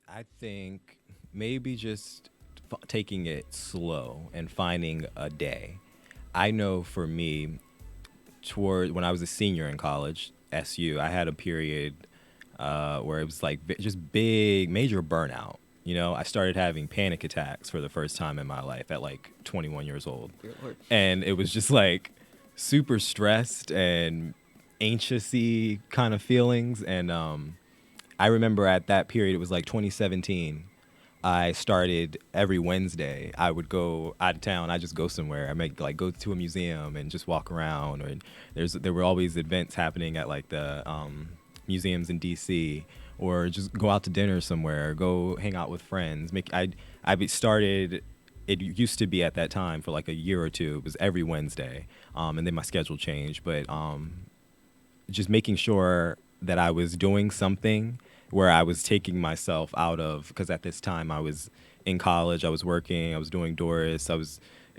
I think maybe just taking it slow and finding a day. I know for me, toward when I was a senior in college, SU, I had a period where it was like just big, major burnout. You know, I started having panic attacks for the first time in my life at like 21 years old. Dear Lord. And it was just like super stressed and anxiousy kind of feelings. And I remember at that period, it was like 2017. I started every Wednesday. I would go out of town. I just go somewhere. I make like go to a museum and just walk around. Or there were always events happening at like the museums in DC, or just go out to dinner somewhere. Go hang out with friends. I started. It used to be at that time for like a year or two. It was every Wednesday, and then my schedule changed. But just making sure that I was doing something where I was taking myself out of, because at this time I was in college, I was working, I was doing Doris, it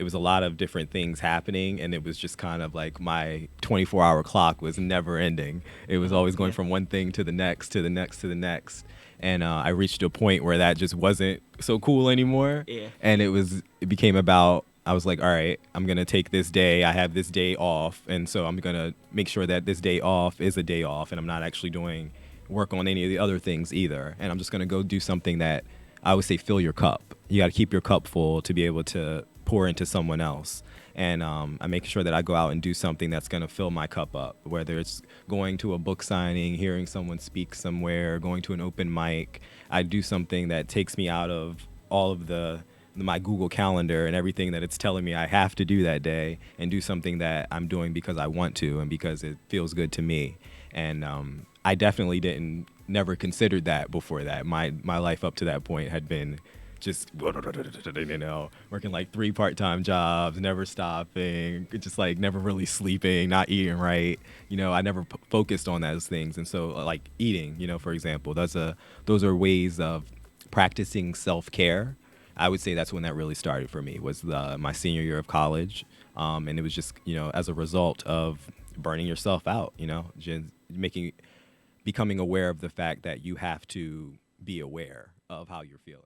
was a lot of different things happening, and it was just kind of like my 24-hour clock was never ending. It was always going Yeah. from one thing to the next, to the next, to the next. And I reached a point where that just wasn't so cool anymore. Yeah. And it became about, I was like, all right, I'm gonna take this day. I have this day off, and so I'm gonna make sure that this day off is a day off, and I'm not actually doing work on any of the other things either. And I'm just gonna go do something that I would say fill your cup. You got to keep your cup full to be able to pour into someone else. And I make sure that I go out and do something that's gonna fill my cup up, whether it's going to a book signing, hearing someone speak somewhere, going to an open mic. I do something that takes me out of all of the my Google Calendar and everything that it's telling me I have to do that day, and do something that I'm doing because I want to and because it feels good to me. And I definitely didn't never considered that before that. My life up to that point had been just working like three part-time jobs, never stopping, just like never really sleeping, not eating right. I never focused on those things. And so like eating, for example, those are ways of practicing self-care. I would say that's when that really started for me, was my senior year of college. And it was just, as a result of burning yourself out, just becoming aware of the fact that you have to be aware of how you're feeling.